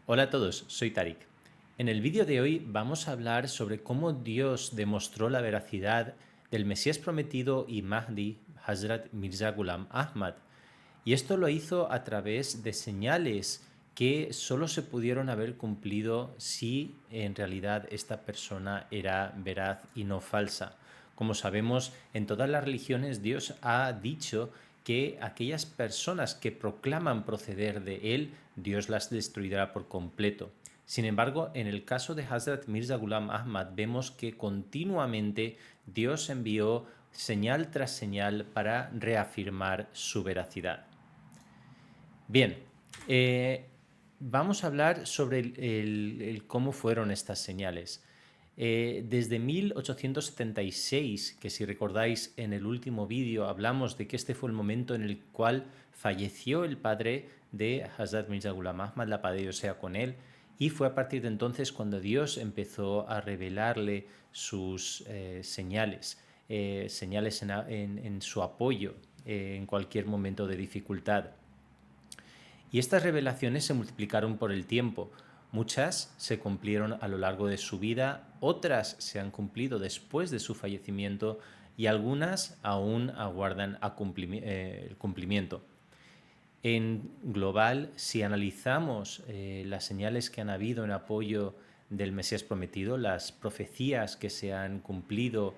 Hola a todos, soy Tarik. En el vídeo de hoy vamos a hablar sobre cómo Dios demostró la veracidad del Mesías prometido y Mahdi, Hazrat Mirza Ghulam Ahmad. Y esto lo hizo a través de señales que solo se pudieron haber cumplido si en realidad esta persona era veraz y no falsa. Como sabemos, en todas las religiones Dios ha dicho que aquellas personas que proclaman proceder de Él, Dios las destruirá por completo. Sin embargo, en el caso de Hazrat Mirza Ghulam Ahmad vemos que continuamente Dios envió señal tras señal para reafirmar su veracidad. Bien, vamos a hablar sobre cómo fueron estas señales. Desde 1876, que si recordáis en el último vídeo hablamos de que este fue el momento en el cual falleció el padre de Hazrat Mirza Ghulam Ahmad, la paz de Dios sea con él, y fue a partir de entonces cuando Dios empezó a revelarle sus señales, señales en su apoyo en cualquier momento de dificultad. Y estas revelaciones se multiplicaron por el tiempo. Muchas se cumplieron a lo largo de su vida, otras se han cumplido después de su fallecimiento y algunas aún aguardan el cumplimiento. En global, si analizamos las señales que han habido en apoyo del Mesías prometido, las profecías que se han cumplido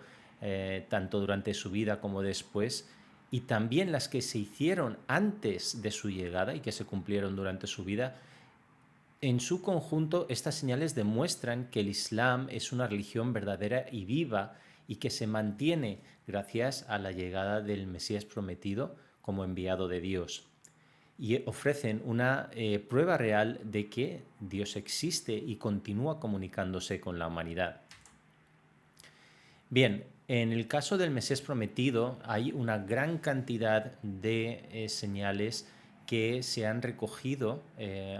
tanto durante su vida como después, y también las que se hicieron antes de su llegada y que se cumplieron durante su vida, en su conjunto estas señales demuestran que el Islam es una religión verdadera y viva y que se mantiene gracias a la llegada del Mesías prometido como enviado de Dios, y ofrecen una prueba real de que Dios existe y continúa comunicándose con la humanidad. Bien, en el caso del Mesías prometido hay una gran cantidad de señales que se han recogido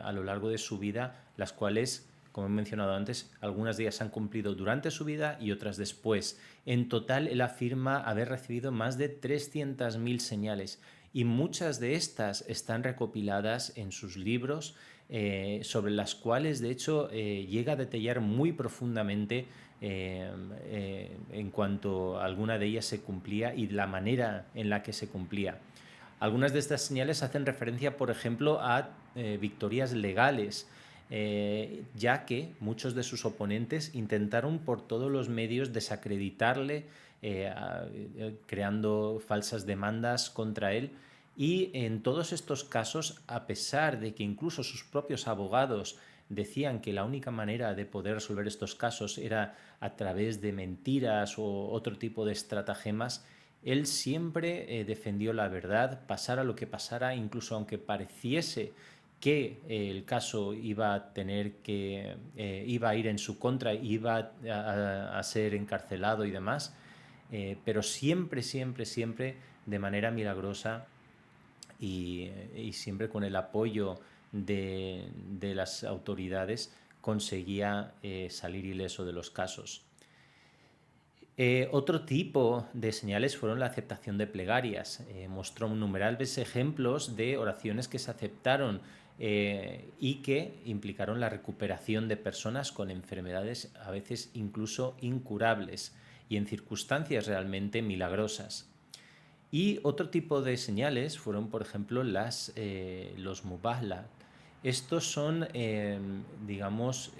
a lo largo de su vida, las cuales, como he mencionado antes, algunas de ellas se han cumplido durante su vida y otras después. En total, él afirma haber recibido más de 300.000 señales y muchas de estas están recopiladas en sus libros, sobre las cuales, de hecho, llega a detallar muy profundamente en cuanto alguna de ellas se cumplía y la manera en la que se cumplía. Algunas de estas señales hacen referencia, por ejemplo, a victorias legales, ya que muchos de sus oponentes intentaron por todos los medios desacreditarle, creando falsas demandas contra él. Y en todos estos casos, a pesar de que incluso sus propios abogados decían que la única manera de poder resolver estos casos era a través de mentiras o otro tipo de estratagemas, él siempre defendió la verdad, pasara lo que pasara, incluso aunque pareciese que el caso iba a iba a ir en su contra, iba a ser encarcelado y demás, pero siempre, siempre, siempre de manera milagrosa y siempre con el apoyo de las autoridades conseguía salir ileso de los casos. Otro tipo de señales fueron la aceptación de plegarias. Mostró innumerables ejemplos de oraciones que se aceptaron y que implicaron la recuperación de personas con enfermedades a veces incluso incurables y en circunstancias realmente milagrosas. Y otro tipo de señales fueron, por ejemplo, los mubahla. Estos son, digamos,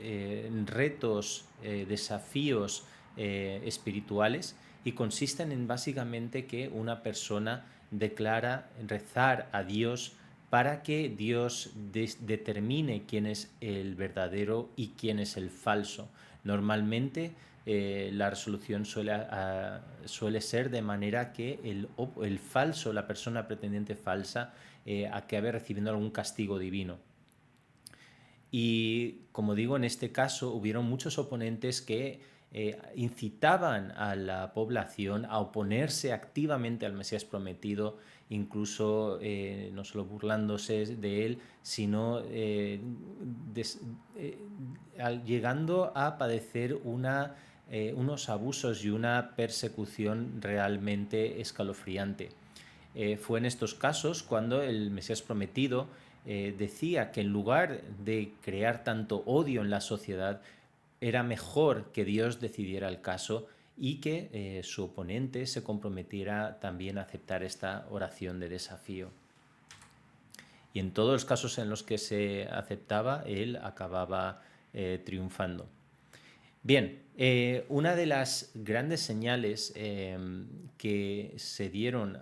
retos, desafíos espirituales, y consisten en básicamente que una persona declara rezar a Dios para que Dios determine quién es el verdadero y quién es el falso. Normalmente la resolución suele ser de manera que el falso, la persona pretendiente falsa, acabe recibiendo algún castigo divino. Y como digo, en este caso hubieron muchos oponentes que incitaban a la población a oponerse activamente al Mesías prometido, incluso no solo burlándose de él, sino llegando a padecer unos abusos y una persecución realmente escalofriante. Fue en estos casos cuando el Mesías prometido decía que en lugar de crear tanto odio en la sociedad, era mejor que Dios decidiera el caso y que su oponente se comprometiera también a aceptar esta oración de desafío. Y en todos los casos en los que se aceptaba, él acababa triunfando. Bien, una de las grandes señales que se dieron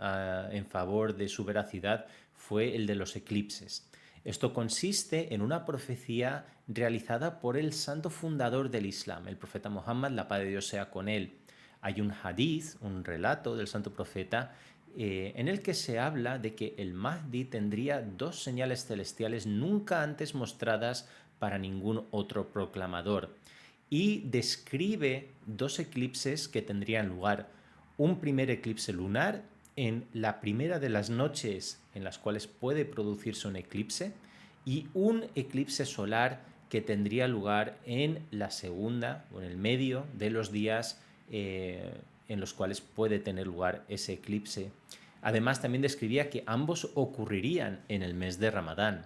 en favor de su veracidad fue el de los eclipses. Esto consiste en una profecía realizada por el santo fundador del Islam, el profeta Muhammad, la paz de Dios sea con él. Hay un hadith, un relato del santo profeta, en el que se habla de que el Mahdi tendría dos señales celestiales nunca antes mostradas para ningún otro proclamador, y describe dos eclipses que tendrían lugar. Un primer eclipse lunar en la primera de las noches en las cuales puede producirse un eclipse, y un eclipse solar que tendría lugar en la segunda o en el medio de los días en los cuales puede tener lugar ese eclipse. Además, también describía que ambos ocurrirían en el mes de Ramadán.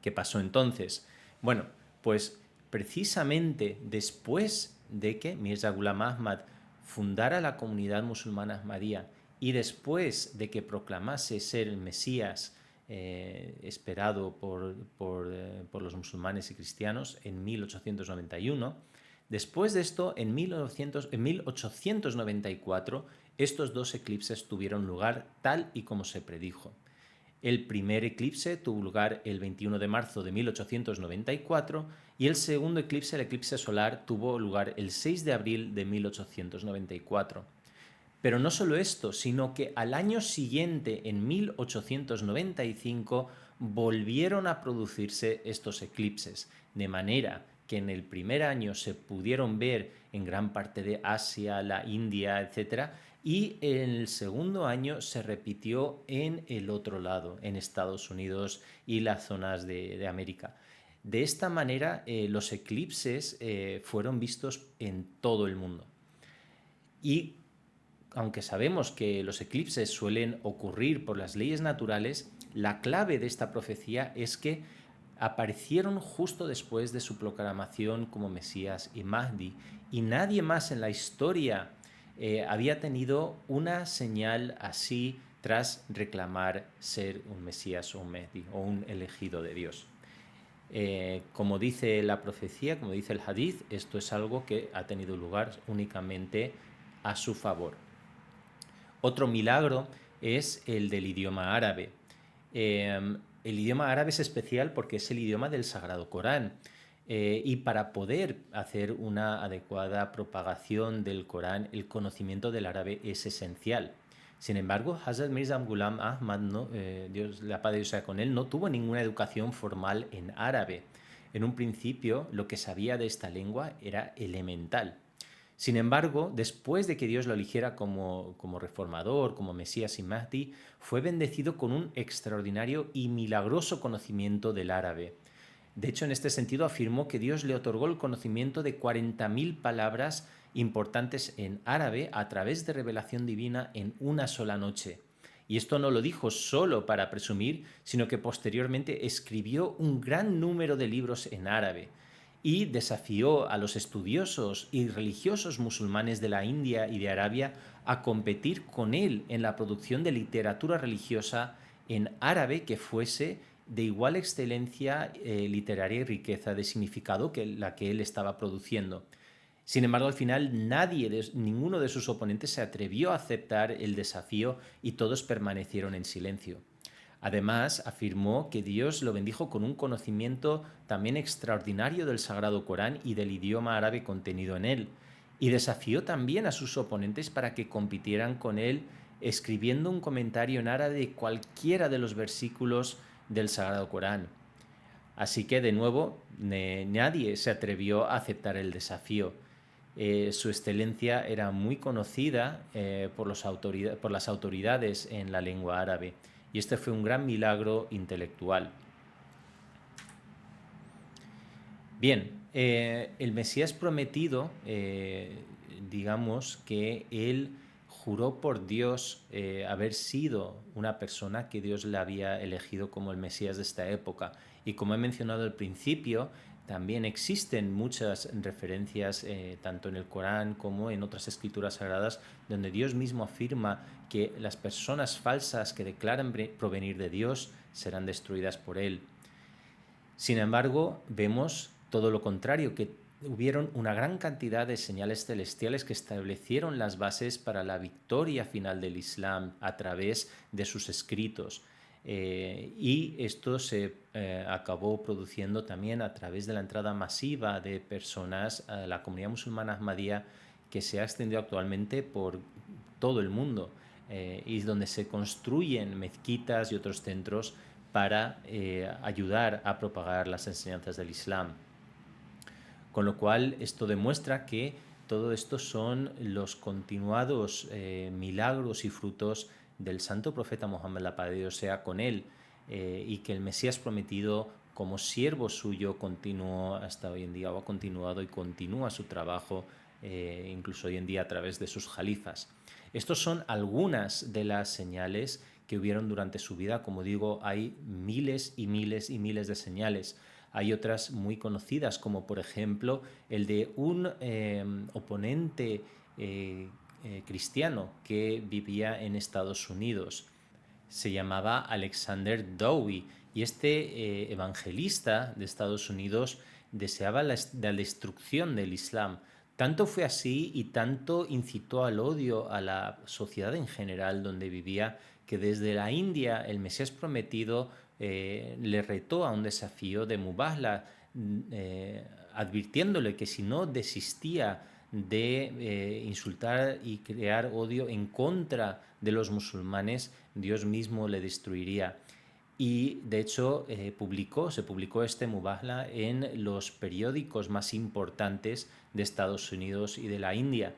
¿Qué pasó entonces? Bueno, pues precisamente después de que Mirza Ghulam Ahmad fundara la comunidad musulmana ahmadía y después de que proclamase ser el Mesías esperado por los musulmanes y cristianos en 1891, después de esto, en 1894, estos dos eclipses tuvieron lugar tal y como se predijo. El primer eclipse tuvo lugar el 21 de marzo de 1894 y el segundo eclipse, el eclipse solar, tuvo lugar el 6 de abril de 1894. Pero no solo esto, sino que al año siguiente, en 1895, volvieron a producirse estos eclipses, de manera que en el primer año se pudieron ver en gran parte de Asia, la India, etc., y en el segundo año se repitió en el otro lado, en Estados Unidos y las zonas de América. De esta manera, los eclipses fueron vistos en todo el mundo. Y aunque sabemos que los eclipses suelen ocurrir por las leyes naturales, la clave de esta profecía es que aparecieron justo después de su proclamación como Mesías y Mahdi, y nadie más en la historia había tenido una señal así tras reclamar ser un Mesías o un Mahdi o un elegido de Dios. Como dice la profecía, como dice el hadith, esto es algo que ha tenido lugar únicamente a su favor. Otro milagro es el del idioma árabe. El idioma árabe es especial porque es el idioma del Sagrado Corán. Y para poder hacer una adecuada propagación del Corán, el conocimiento del árabe es esencial. Sin embargo, Hazrat Mirza Ghulam Ahmad, Dios, la paz de Dios sea con él, no tuvo ninguna educación formal en árabe. En un principio, lo que sabía de esta lengua era elemental. Sin embargo, después de que Dios lo eligiera como reformador, como Mesías y Mahdi, fue bendecido con un extraordinario y milagroso conocimiento del árabe. De hecho, en este sentido afirmó que Dios le otorgó el conocimiento de 40.000 palabras importantes en árabe a través de revelación divina en una sola noche. Y esto no lo dijo solo para presumir, sino que posteriormente escribió un gran número de libros en árabe y desafió a los estudiosos y religiosos musulmanes de la India y de Arabia a competir con él en la producción de literatura religiosa en árabe que fuese de igual excelencia literaria y riqueza de significado que la que él estaba produciendo. Sin embargo, al final ninguno de sus oponentes se atrevió a aceptar el desafío y todos permanecieron en silencio. Además, afirmó que Dios lo bendijo con un conocimiento también extraordinario del Sagrado Corán y del idioma árabe contenido en él, y desafió también a sus oponentes para que compitieran con él escribiendo un comentario en árabe de cualquiera de los versículos del Sagrado Corán. Así que, de nuevo, nadie se atrevió a aceptar el desafío. Su excelencia era muy conocida por las autoridades en la lengua árabe, y este fue un gran milagro intelectual. Bien, el Mesías prometido, digamos que él juró por Dios haber sido una persona que Dios le había elegido como el Mesías de esta época. Y como he mencionado al principio, también existen muchas referencias, tanto en el Corán como en otras escrituras sagradas, donde Dios mismo afirma que las personas falsas que declaran provenir de Dios serán destruidas por Él. Sin embargo, vemos todo lo contrario, que hubieron una gran cantidad de señales celestiales que establecieron las bases para la victoria final del Islam a través de sus escritos. Y esto se acabó produciendo también a través de la entrada masiva de personas a la comunidad musulmana ahmadía, que se ha extendido actualmente por todo el mundo, y donde se construyen mezquitas y otros centros para ayudar a propagar las enseñanzas del Islam. Con lo cual, esto demuestra que todo esto son los continuados milagros y frutos del santo profeta Muhammad, la paz de Dios sea con él, y que el Mesías prometido, como siervo suyo, continuó hasta hoy en día, o ha continuado y continúa su trabajo, incluso hoy en día a través de sus jalifas. Estos son algunas de las señales que hubieron durante su vida. Como digo, hay miles y miles y miles de señales. Hay otras muy conocidas, como por ejemplo el de un oponente cristiano que vivía en Estados Unidos. Se llamaba Alexander Dowie, y este evangelista de Estados Unidos deseaba la destrucción del Islam. Tanto fue así y tanto incitó al odio a la sociedad en general donde vivía, que desde la India el Mesías prometido le retó a un desafío de Mubahla, advirtiéndole que si no desistía de insultar y crear odio en contra de los musulmanes, Dios mismo le destruiría. Y de hecho se publicó este Mubahla en los periódicos más importantes de Estados Unidos y de la India.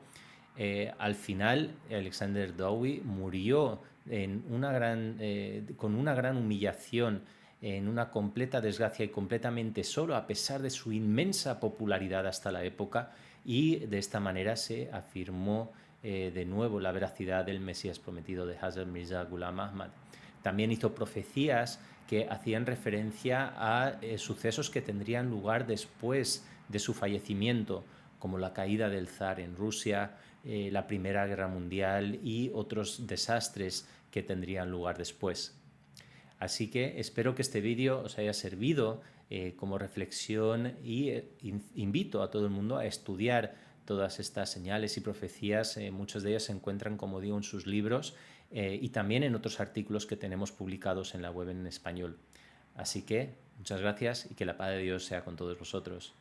Al final, Alexander Dowie murió con una gran humillación, en una completa desgracia y completamente solo, a pesar de su inmensa popularidad hasta la época, y de esta manera se afirmó de nuevo la veracidad del Mesías prometido de Hazrat Mirza Ghulam Ahmad. También hizo profecías que hacían referencia a sucesos que tendrían lugar después de su fallecimiento, como la caída del zar en Rusia, la Primera Guerra Mundial y otros desastres que tendrían lugar después. Así que espero que este vídeo os haya servido como reflexión, y invito a todo el mundo a estudiar todas estas señales y profecías. Muchas de ellas se encuentran, como digo, en sus libros, y también en otros artículos que tenemos publicados en la web en español. Así que muchas gracias y que la paz de Dios sea con todos vosotros.